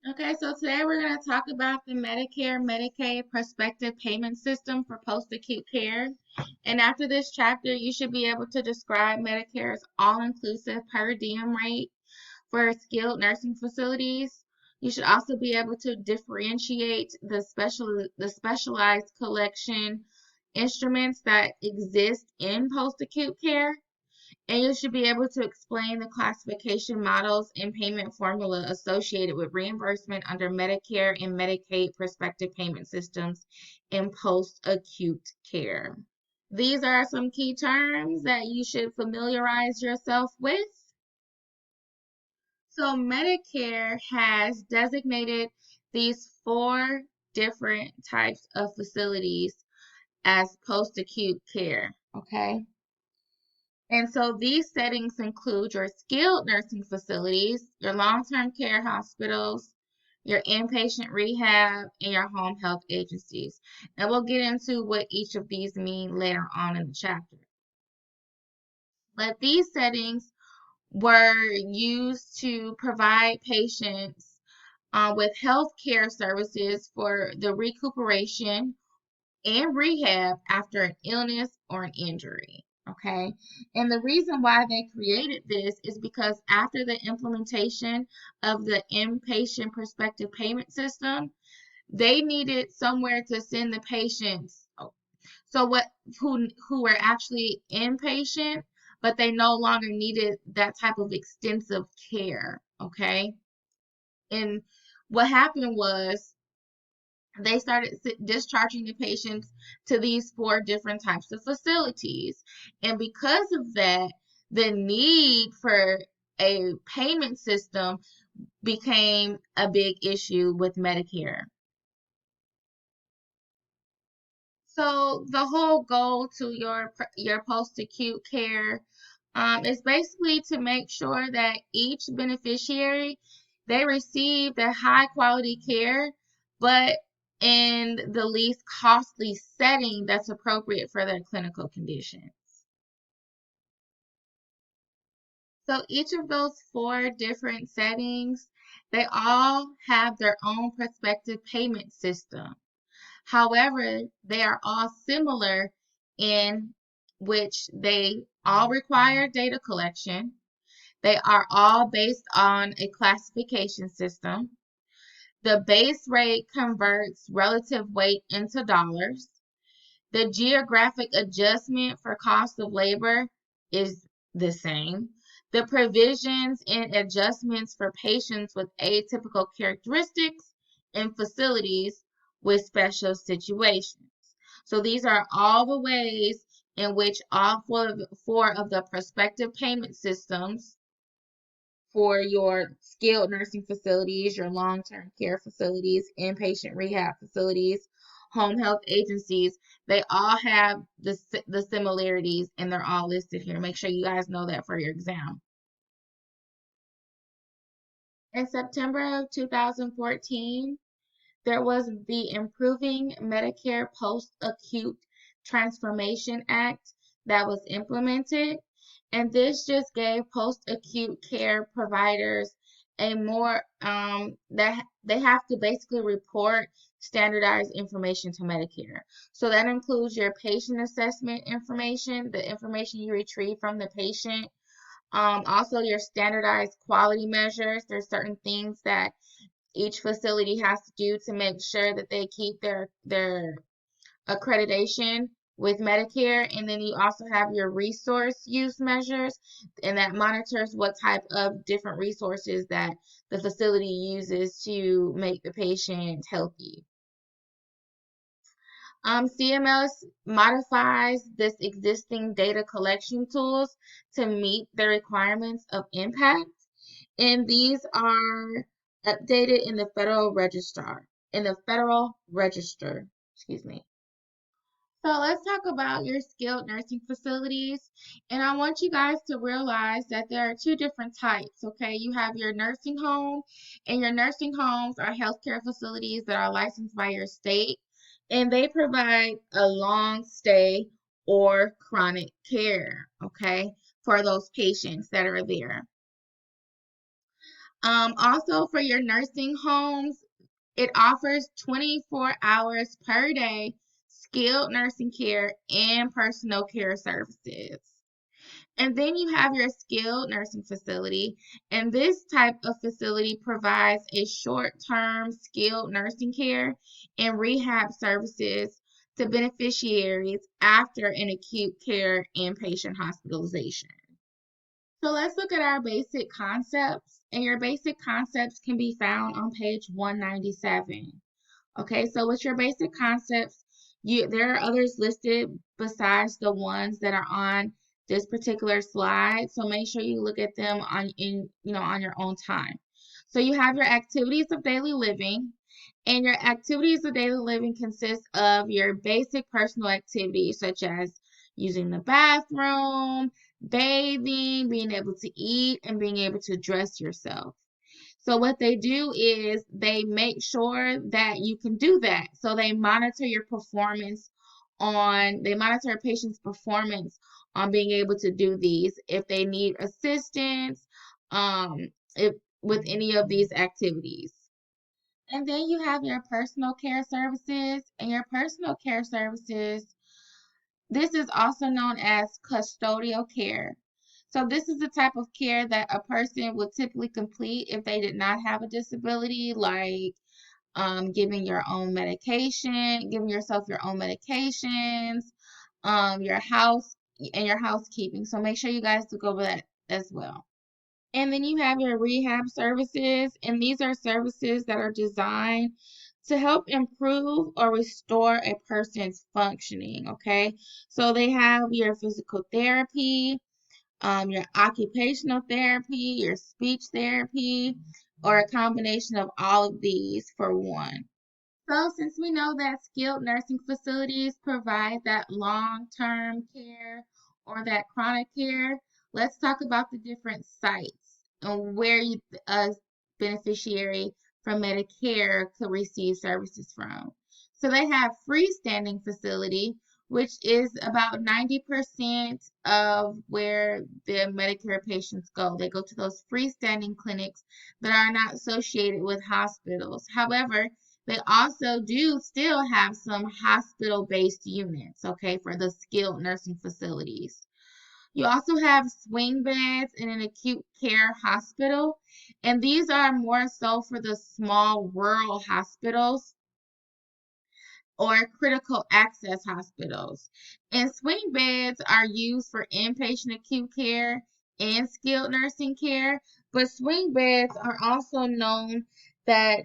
Okay, so today we're going to talk about the Medicare Medicaid prospective payment system for post-acute care. And after this chapter, you should be able to describe Medicare's all-inclusive per diem rate for skilled nursing facilities. You should also be able to differentiate the specialized collection instruments that exist in post-acute care, and you should be able to explain the classification models and payment formula associated with reimbursement under Medicare and Medicaid prospective payment systems in post-acute care. These are some key terms that you should familiarize yourself with. So Medicare has designated these four different types of facilities as post-acute care, okay? And so these settings include your skilled nursing facilities, your long-term care hospitals, your inpatient rehab, and your home health agencies. And we'll get into what each of these mean later on in the chapter. But these settings were used to provide patients with health care services for the recuperation and rehab after an illness or an injury. Okay. And the reason why they created this is because after the implementation of the inpatient prospective payment system, they needed somewhere to send the patients. So what who were actually inpatient, but they no longer needed that type of extensive care. Okay. And what happened was they started discharging the patients to these four different types of facilities. And because of that, the need for a payment system became a big issue with Medicare. So the whole goal to your post-acute care is basically to make sure that each beneficiary they receive the high quality care, but in the least costly setting that's appropriate for their clinical condition. So each of those four different settings, they all have their own prospective payment system. However, they are all similar in which they all require data collection. They are all based on a classification system. The base rate converts relative weight into dollars. The geographic adjustment for cost of labor is the same. The provisions and adjustments for patients with atypical characteristics and facilities with special situations. So these are all the ways in which all four of the prospective payment systems for your skilled nursing facilities, your long-term care facilities, inpatient rehab facilities, home health agencies, they all have the similarities and they're all listed here. Make sure you guys know that for your exam. In September of 2014, there was the Improving Medicare Post-Acute Transformation Act that was implemented, and this just gave post-acute care providers a more that they have to basically report standardized information to Medicare. So that includes your patient assessment information, the information you retrieve from the patient, also your standardized quality measures. There's certain things that each facility has to do to make sure that they keep their accreditation with Medicare. And then you also have your resource use measures, and that monitors what type of different resources that the facility uses to make the patient healthy. CMS modifies this existing data collection tools to meet the requirements of impact, and these are updated in the Federal Register, excuse me. So let's talk about your skilled nursing facilities. And I want you guys to realize that there are two different types, okay? You have your nursing home, and your nursing homes are healthcare facilities that are licensed by your state, and they provide a long stay or chronic care, okay, for those patients that are there. Also for your nursing homes, it offers 24 hours per day skilled nursing care and personal care services. And then you have your skilled nursing facility, and this type of facility provides a short-term skilled nursing care and rehab services to beneficiaries after an acute care inpatient hospitalization. So let's look at our basic concepts, and your basic concepts can be found on page 197. Okay, so with your basic concepts, there are others listed besides the ones that are on this particular slide. So make sure you look at them on your own time. So you have your activities of daily living, and your activities of daily living consist of your basic personal activities such as using the bathroom, bathing, being able to eat, and being able to dress yourself. So what they do is they make sure that you can do that. So they monitor a patient's performance on being able to do these if they need assistance if with any of these activities. And then you have your personal care services, and your personal care services, this is also known as custodial care. So this is the type of care that a person would typically complete if they did not have a disability, like giving your own medication, giving yourself your own medications, your house and your housekeeping. So make sure you guys look over that as well. And then you have your rehab services, and these are services that are designed to help improve or restore a person's functioning, okay? So they have your physical therapy, your occupational therapy, your speech therapy, or a combination of all of these for one. So, since we know that skilled nursing facilities provide that long-term care or that chronic care, let's talk about the different sites and where a beneficiary from Medicare could receive services from. So they have freestanding facility, which is about 90% of where the Medicare patients go. They go to those freestanding clinics that are not associated with hospitals. However, they also do still have some hospital-based units, okay, for the skilled nursing facilities. You also have swing beds in an acute care hospital, and these are more so for the small rural hospitals or critical access hospitals. And swing beds are used for inpatient acute care and skilled nursing care, but swing beds are also known that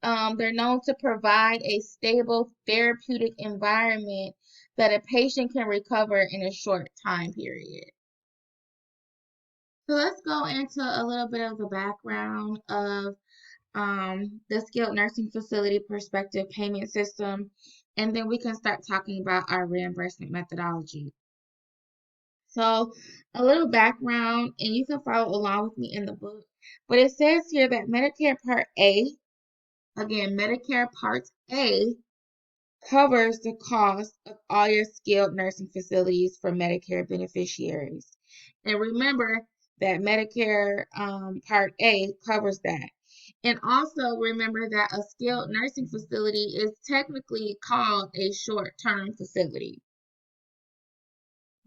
they're known to provide a stable therapeutic environment that a patient can recover in a short time period. So let's go into a little bit of the background of the skilled nursing facility prospective payment system, and then we can start talking about our reimbursement methodology. So a little background, and you can follow along with me in the book, but it says here that Medicare Part A, again, Medicare Part A covers the cost of all your skilled nursing facilities for Medicare beneficiaries. And remember that Medicare Part A covers that. And also remember that a skilled nursing facility is technically called a short-term facility.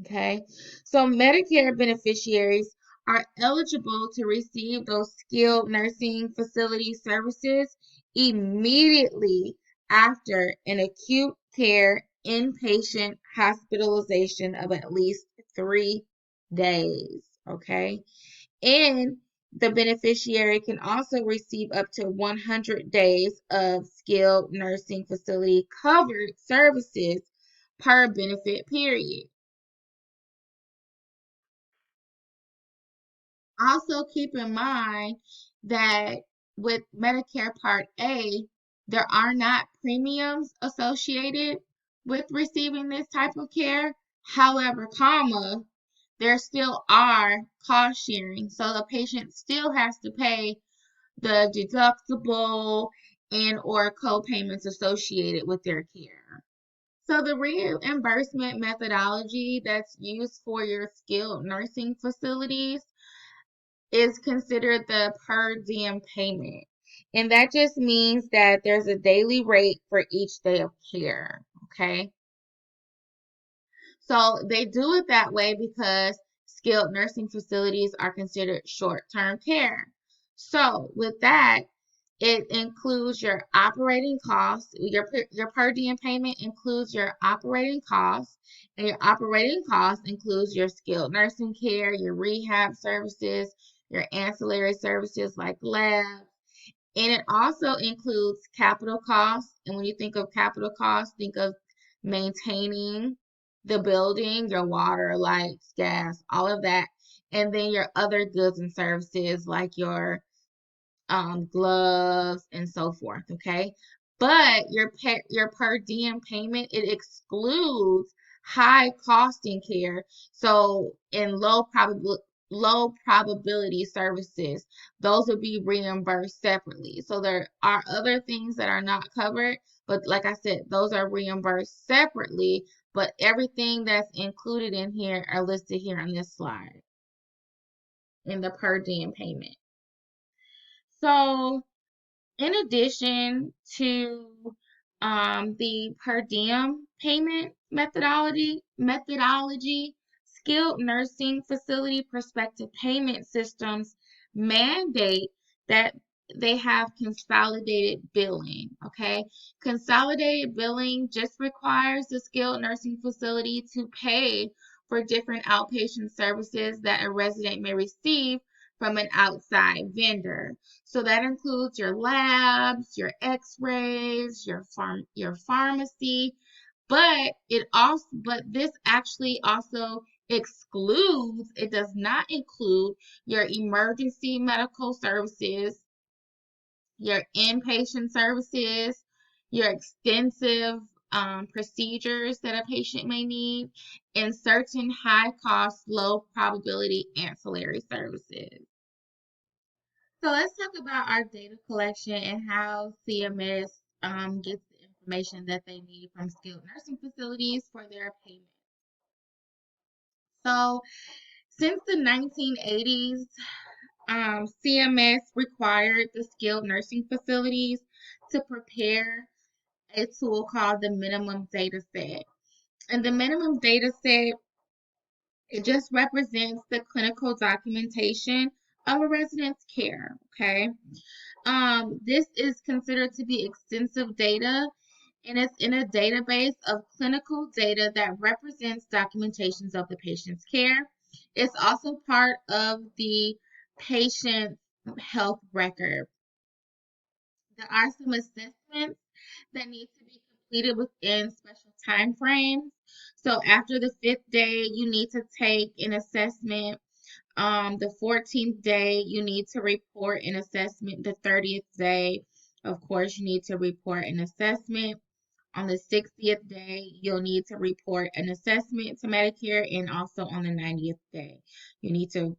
Okay, so Medicare beneficiaries are eligible to receive those skilled nursing facility services immediately after an acute care inpatient hospitalization of at least 3 days. Okay, and the beneficiary can also receive up to 100 days of skilled nursing facility covered services per benefit period. Also, keep in mind that with Medicare Part A, there are not premiums associated with receiving this type of care. However, there still are cost sharing. So the patient still has to pay the deductible and or co-payments associated with their care. So the reimbursement methodology that's used for your skilled nursing facilities is considered the per diem payment. And that just means that there's a daily rate for each day of care. Okay. So they do it that way because skilled nursing facilities are considered short-term care. So with that, it includes your operating costs. Your per diem payment includes your operating costs, and your operating costs includes your skilled nursing care, your rehab services, your ancillary services like labs, and it also includes capital costs. And when you think of capital costs, think of maintaining the building, your water, lights, gas, all of that. And then your other goods and services like your gloves and so forth. Okay. But your per diem payment, it excludes high costing care. So in low probability services, those will be reimbursed separately. So there are other things that are not covered, but like I said, those are reimbursed separately. But everything that's included in here are listed here on this slide in the per diem payment. So in addition to the per diem payment methodology, skilled nursing facility prospective payment systems mandate that they have consolidated billing. Okay, consolidated billing just requires the skilled nursing facility to pay for different outpatient services that a resident may receive from an outside vendor. So that includes your labs, your x-rays, your pharmacy, but this actually also excludes, it does not include your emergency medical services, your inpatient services, your extensive procedures that a patient may need, and certain high cost, low probability ancillary services. So let's talk about our data collection and how CMS gets the information that they need from skilled nursing facilities for their payment. So since the 1980s, CMS required the skilled nursing facilities to prepare a tool called the minimum data set. And the minimum data set, it just represents the clinical documentation of a resident's care, okay? This is considered to be extensive data, and it's in a database of clinical data that represents documentations of the patient's care. It's also part of the patient health record. There are some assessments that need to be completed within special time frames. So after the 5th day, you need to take an assessment. The 14th day, you need to report an assessment. The 30th day, of course, you need to report an assessment. On the 60th day, you'll need to report an assessment to Medicare, and also on the 90th day, you need to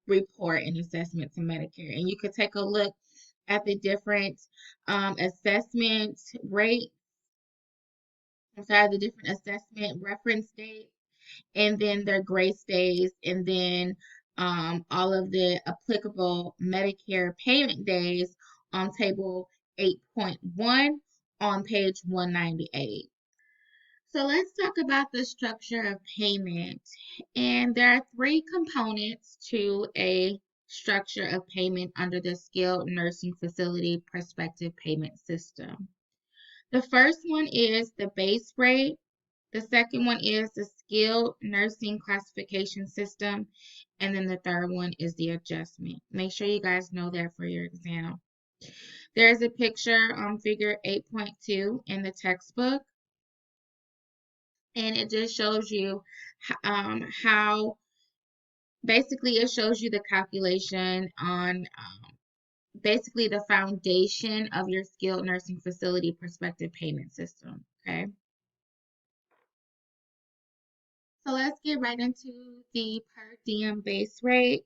report an assessment to Medicare. And you could take a look at the different assessment rates, the different assessment reference dates, and then their grace days, and then all of the applicable Medicare payment days on table 8.1 on page 198. So let's talk about the structure of payment. And there are three components to a structure of payment under the skilled nursing facility prospective payment system. The first one is the base rate. The second one is the skilled nursing classification system. And then the third one is the adjustment. Make sure you guys know that for your exam. There's a picture on figure 8.2 in the textbook. And it just shows you how basically it shows you the calculation on basically the foundation of your skilled nursing facility prospective payment system. Okay. So let's get right into the per diem base rate.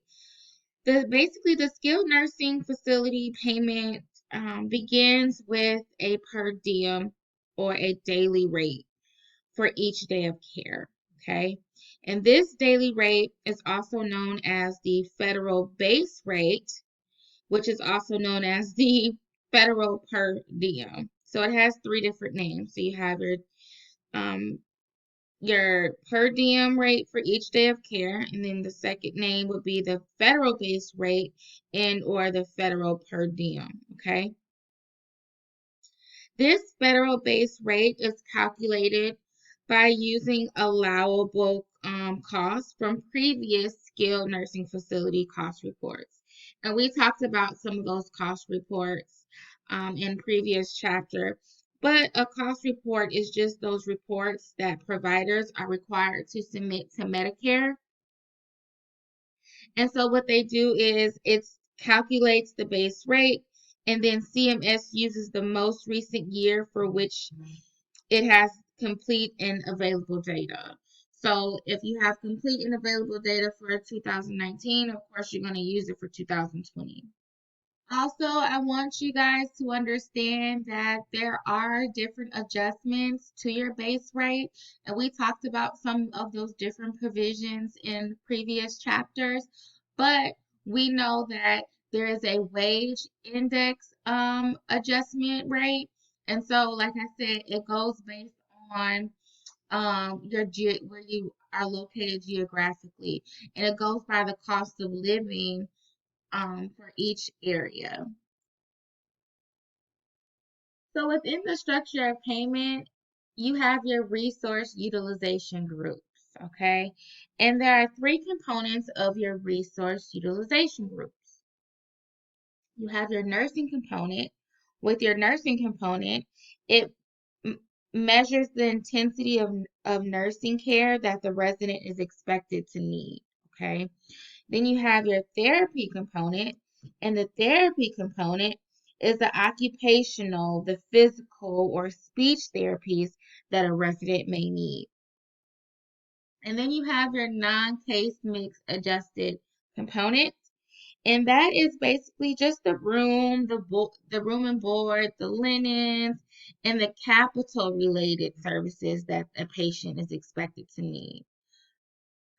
Basically the skilled nursing facility payment begins with a per diem or a daily rate for each day of care. Okay. And this daily rate is also known as the federal base rate, which is also known as the federal per diem. So it has three different names. So you have your per diem rate for each day of care, and then the second name would be the federal base rate and or the federal per diem. Okay. This federal base rate is calculated by using allowable costs from previous skilled nursing facility cost reports. And we talked about some of those cost reports in previous chapter. But a cost report is just those reports that providers are required to submit to Medicare. And so what they do is it calculates the base rate, and then CMS uses the most recent year for which it has complete and available data. So if you have complete and available data for 2019, of course, you're going to use it for 2020. Also, I want you guys to understand that there are different adjustments to your base rate, and we talked about some of those different provisions in previous chapters, but we know that there is a wage index adjustment rate, and so like I said, it goes based on where you are located geographically, and it goes by the cost of living for each area. So within the structure of payment, you have your resource utilization groups, okay? And there are three components of your resource utilization groups. You have your nursing component. With your nursing component, it measures the intensity of nursing care that the resident is expected to need, okay? Then you have your therapy component, and the therapy component is the occupational, the physical, or speech therapies that a resident may need. And then you have your non-case mix adjusted component, and that is basically just the room, the room and board, the linens, and the capital related services that a patient is expected to need.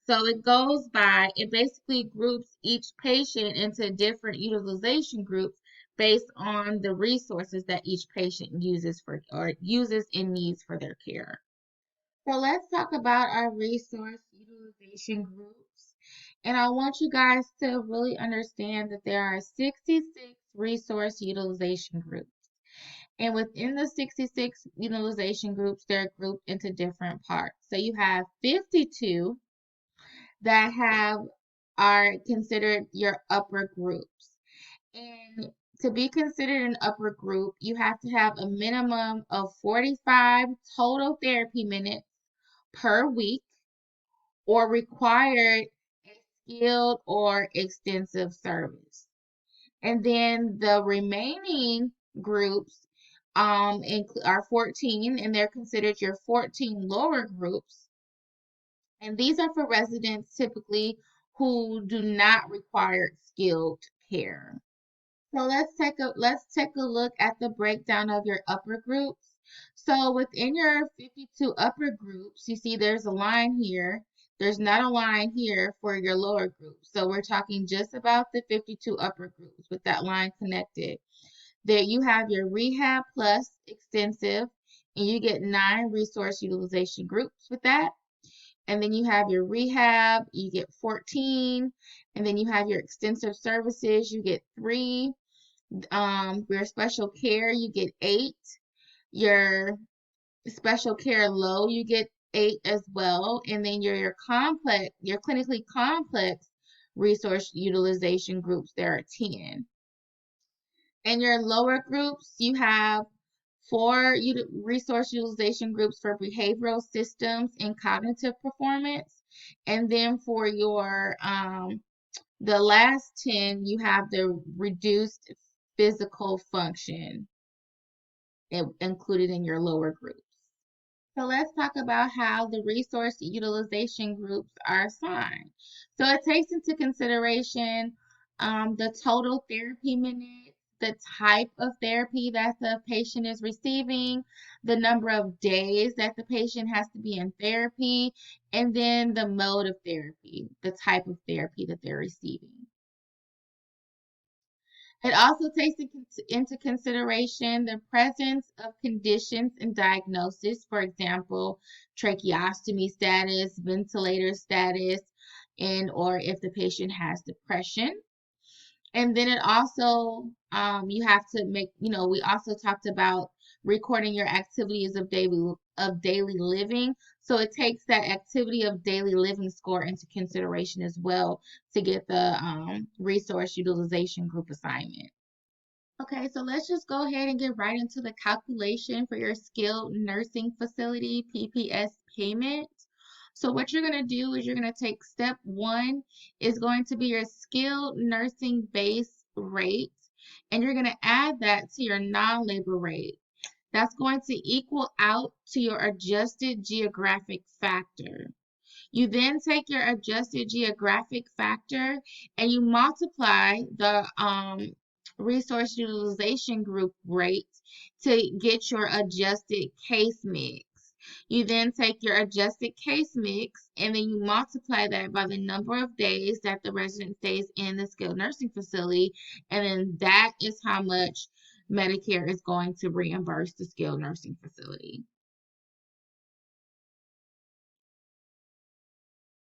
So it basically groups each patient into different utilization groups based on the resources that each patient uses and needs for their care. So let's talk about our resource utilization groups. And I want you guys to really understand that there are 66 resource utilization groups. And within the 66 utilization groups, they're grouped into different parts. So you have 52 that are considered your upper groups. And to be considered an upper group, you have to have a minimum of 45 total therapy minutes per week or required a skilled or extensive service. And then the remaining groups are 14, and they're considered your 14 lower groups. And these are for residents typically who do not require skilled care. So let's take a look at the breakdown of your upper groups. So within your 52 upper groups, you see there's a line here. There's not a line here for your lower groups. So we're talking just about the 52 upper groups with that line connected. There you have your rehab plus extensive, and you get 9 resource utilization groups with that. And then you have your rehab, you get 14. And then you have your extensive services, you get 3. Your special care, you get 8. Your special care low, you get 8 as well. And then your clinically complex resource utilization groups, there are 10. And your lower groups, you have 4 resource utilization groups for behavioral systems and cognitive performance. And then for your the last 10, you have the reduced physical function included in your lower groups. So let's talk about how the resource utilization groups are assigned. So it takes into consideration the total therapy minutes the type of therapy that the patient is receiving, the number of days that the patient has to be in therapy, and then the mode of therapy, the type of therapy that they're receiving. It also takes into consideration the presence of conditions and diagnosis, for example, tracheostomy status, ventilator status, and or if the patient has depression. And then it also, you have to make, we also talked about recording your activities of daily living. So it takes that activity of daily living score into consideration as well to get the resource utilization group assignment. Okay, so let's just go ahead and get right into the calculation for your skilled nursing facility PPS payment. So what you're going to do is you're going to take step one is going to be your skilled nursing base rate, and you're going to add that to your non-labor rate. That's going to equal out to your adjusted geographic factor. You then take your adjusted geographic factor and you multiply the resource utilization group rate to get your adjusted case mix. You then take your adjusted case mix and then you multiply that by the number of days that the resident stays in the skilled nursing facility, and then that is how much Medicare is going to reimburse the skilled nursing facility.